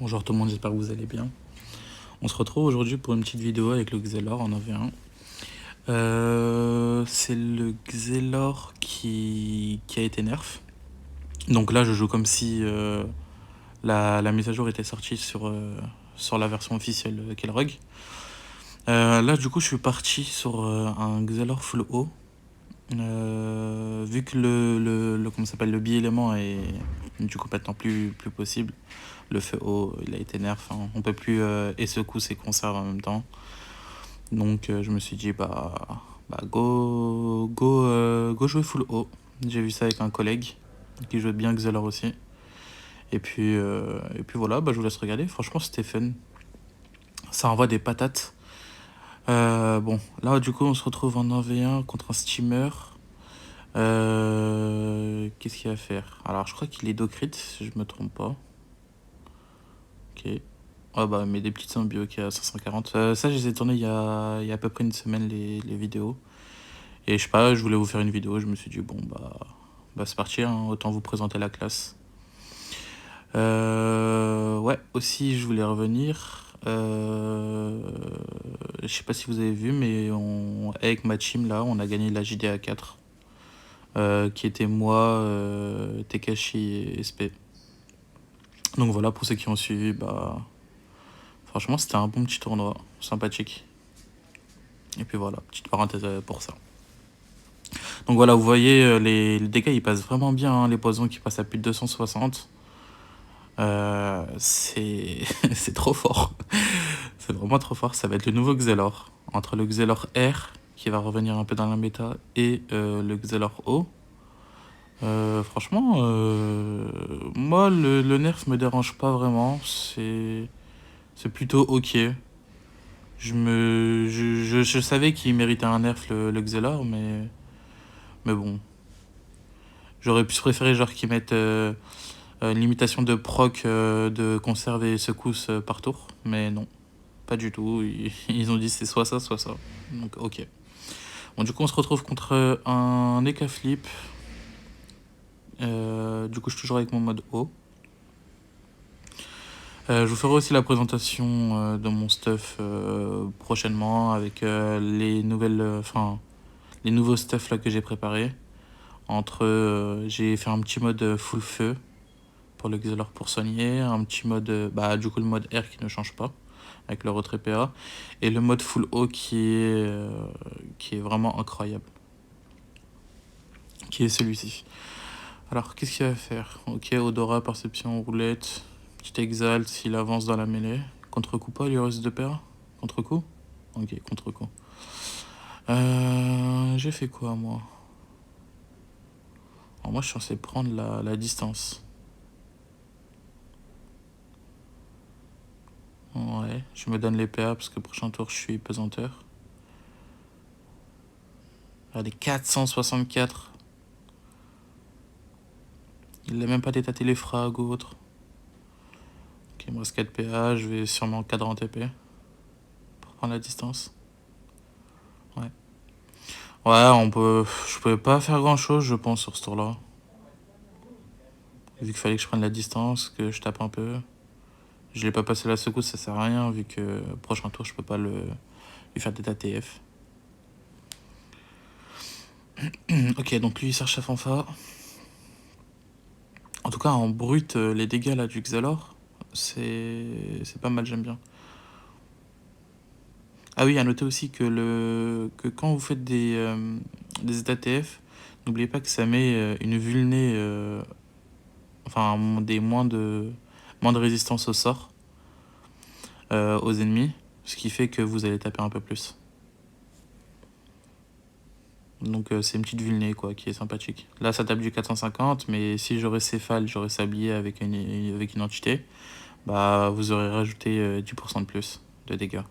Bonjour tout le monde, j'espère que vous allez bien. On se retrouve aujourd'hui pour une petite vidéo avec le Xelor en 9v1. C'est le Xelor qui a été nerf. Donc là, je joue comme si la mise à jour était sortie sur la version officielle Kelrog. Là, du coup, je suis parti sur un Xelor full haut. Vu que comment s'appelle, le bi-élément est du coup maintenant plus possible, le feu haut il a été nerf, hein. On peut plus et secousse et conserve en même temps. Donc je me suis dit go jouer full haut. J'ai vu ça avec un collègue qui jouait bien Xelor aussi. Et puis voilà, je vous laisse regarder. Franchement c'était fun. Ça envoie des patates. Bon, là du coup on se retrouve en 1v1 contre un steamer. Qu'est-ce qu'il va faire? Alors, je crois qu'il est do-crit, si je me trompe pas. Ok. Ah mais des petites symbio qui à 540. Ça, je les ai tournées il y a à peu près une semaine, les vidéos. Et je sais pas, je voulais vous faire une vidéo, je me suis dit, bon, c'est parti, hein, autant vous présenter la classe. Ouais, aussi, je voulais revenir. Je sais pas si vous avez vu, mais avec ma team, là, on a gagné la JDA 4. Qui était moi, Tekashi et SP. Donc voilà, pour ceux qui ont suivi, franchement c'était un bon petit tournoi, sympathique. Et puis voilà, petite parenthèse pour ça. Donc voilà, vous voyez, les dégâts ils passent vraiment bien, hein, les poisons qui passent à plus de 260. C'est c'est trop fort. C'est vraiment trop fort, ça va être le nouveau Xelor. Entre le Xelor R, qui va revenir un peu dans la méta, et le Xelor O. Franchement, moi le nerf me dérange pas vraiment, c'est plutôt ok. Je savais qu'il méritait un nerf le Xelor, mais bon. J'aurais pu préférer genre qu'ils mettent une limitation de proc de conserve et secousse par tour, mais non, pas du tout. Ils ont dit c'est soit ça, soit ça. Donc ok. Bon, du coup on se retrouve contre un Eka Flip. Du coup je suis toujours avec mon mode haut. Je vous ferai aussi la présentation de mon stuff prochainement avec les nouveaux stuff là que j'ai préparés. J'ai fait un petit mode full feu pour le Xelor pour soigner, un petit mode, du coup le mode R qui ne change pas avec le retrait PA, et le mode full haut qui est vraiment incroyable, qui est celui-ci. Alors qu'est-ce qu'il va faire? Ok, odorat, perception, roulette, petit exalt s'il avance dans la mêlée. Contre-coup pas, il lui reste 2 PA. Contre-coup. Ok, contre-coup. J'ai fait quoi moi? Alors, moi je suis censé prendre la distance. Ouais, je me donne les PA parce que prochain tour je suis pesanteur. Regardez, 464. Il n'a même pas détaté les frags ou autre. Ok, il me reste 4 PA, je vais sûrement cadrer en TP pour prendre la distance. Ouais. Ouais, je pouvais pas faire grand chose, je pense, sur ce tour-là. Vu qu'il fallait que je prenne la distance, que je tape un peu. Je l'ai pas passé la secousse, ça sert à rien, vu que prochain tour, je peux pas lui faire des TF. Ok, donc lui, il cherche sa fanfare. En tout cas, en brut, les dégâts là du Xalor, c'est pas mal, j'aime bien. Ah oui, à noter aussi que quand vous faites des états TF, n'oubliez pas que ça met une vulnée, enfin moins de résistance au sort aux ennemis, ce qui fait que vous allez taper un peu plus. Donc c'est une petite vulnée quoi, qui est sympathique. Là ça tape du 450, mais si j'aurais Céphale, j'aurais sablié avec une entité, vous aurez rajouté 10% de plus de dégâts.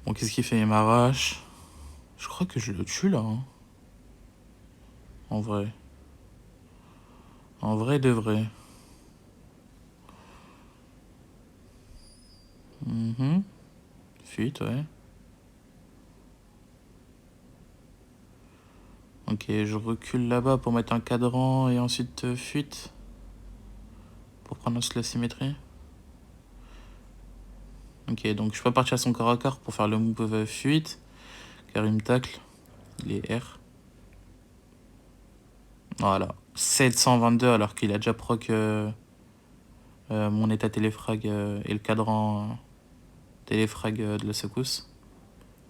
Bon, qu'est-ce qu'il fait? Il m'arrache. Je crois que je le tue là, hein. En vrai. En vrai de vrai. Fuite, ouais. Ok, je recule là-bas pour mettre un cadran et ensuite fuite. pour prendre la symétrie. Ok, donc je peux pas partir à son corps à corps pour faire le move fuite, car il me tacle. Il est R. Voilà. 722 alors qu'il a déjà proc mon état téléfrag et le cadran téléfrag de la secousse.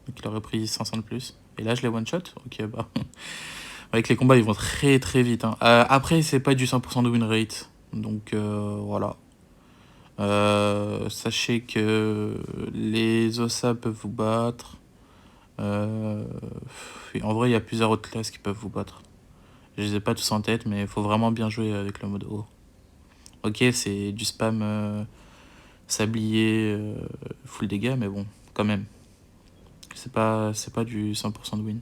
Donc il aurait pris 500 de plus. Et là je les one shot. Ok, bah. Avec les combats ils vont très très vite. Hein. Après c'est pas du 100% de win rate. Donc voilà. Sachez que les Ossa peuvent vous battre. En vrai il y a plusieurs autres classes qui peuvent vous battre. Je les ai pas tous en tête mais il faut vraiment bien jouer avec le mode haut. Ok, c'est du spam sablier full dégâts, mais bon, quand même. C'est pas du 100% de win.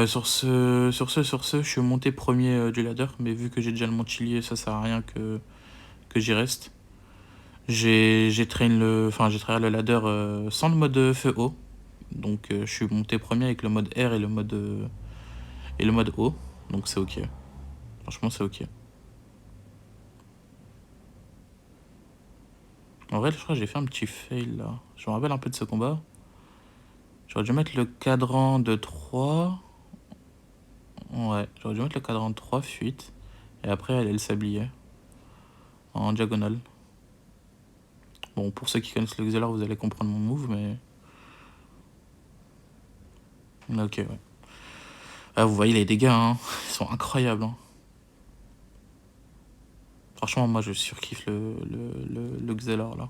Sur ce, je suis monté premier du ladder, mais vu que j'ai déjà le Montchilier, ça sert à rien que j'y reste. J'ai train le ladder sans le mode feu haut. Donc je suis monté premier avec le mode R et le mode haut. Donc c'est ok. Franchement c'est ok. En vrai je crois que j'ai fait un petit fail là. Je me rappelle un peu de ce combat. J'aurais dû mettre le cadran de 3. Ouais, j'aurais dû mettre le cadran de 3 fuites. Et après elle le sablier. En diagonale. Bon, pour ceux qui connaissent le Xelor, vous allez comprendre mon move, mais... Ok, ouais. Ah, vous voyez les dégâts, hein. Ils sont incroyables. Hein. Franchement, moi, je surkiffe le Xelor, là.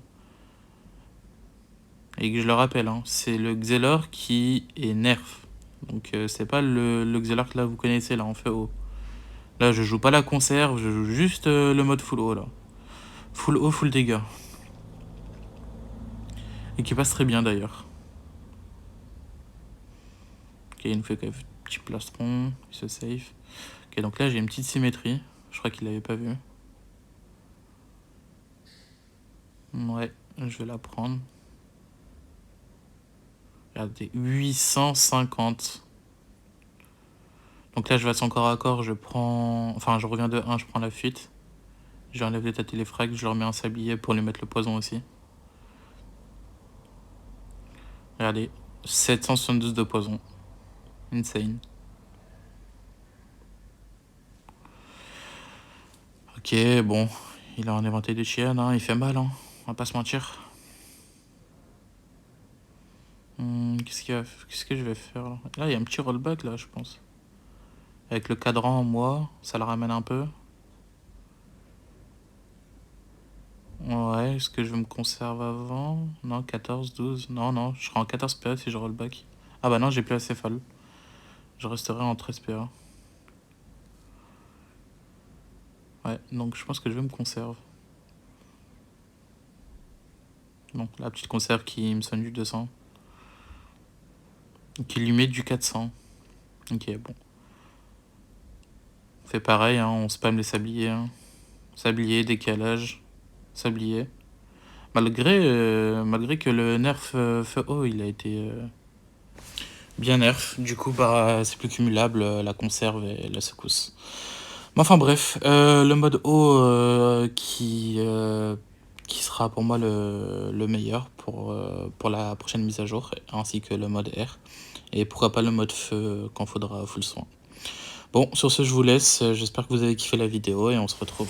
Et que je le rappelle, hein, c'est le Xelor qui est nerf. Donc, c'est pas le Xelor que là, vous connaissez, là, en feu haut. Là, je joue pas la conserve, je joue juste le mode full haut, là. Full haut, full dégâts. Et qui passe très bien, d'ailleurs. Ok, il nous fait quand même un petit plastron, il se save. Ok, donc là, j'ai une petite symétrie. Je crois qu'il l'avait pas vu. Ouais, je vais la prendre. Regardez, 850. Donc là, je vais à son corps à corps, je prends... Enfin, je reviens de 1, je prends la fuite. J'enlève l'état téléfrag, je leur mets un sablier pour lui mettre le poison aussi. Regardez, 772 de poison. Insane. Ok, bon, il a un éventail de chiennes, hein, il fait mal, hein. On va pas se mentir. Qu'est-ce que je vais faire là? Là, il y a un petit rollback là, je pense. Avec le cadran, moi, ça le ramène un peu. Ouais, est-ce que je me conserve avant? Non, 14, 12. Non, non, je serai en 14 PA si je rollback. Ah bah non, j'ai plus assez fall. Je resterai en 13 PA. Ouais, donc je pense que je vais me conserve. Donc la petite conserve qui me sonne du 200. Qui lui met du 400. Ok, bon. On fait pareil, hein, on spam les sabliers. Hein. Sablier, décalage, sablier. Malgré que le nerf feu haut, il a été bien nerf. Du coup, bah, c'est plus cumulable la conserve et la secousse. Mais enfin bref, le mode haut qui sera pour moi le meilleur pour la prochaine mise à jour, ainsi que le mode R. Et pourquoi pas le mode feu quand faudra full soin. Bon, sur ce, je vous laisse. J'espère que vous avez kiffé la vidéo et on se retrouve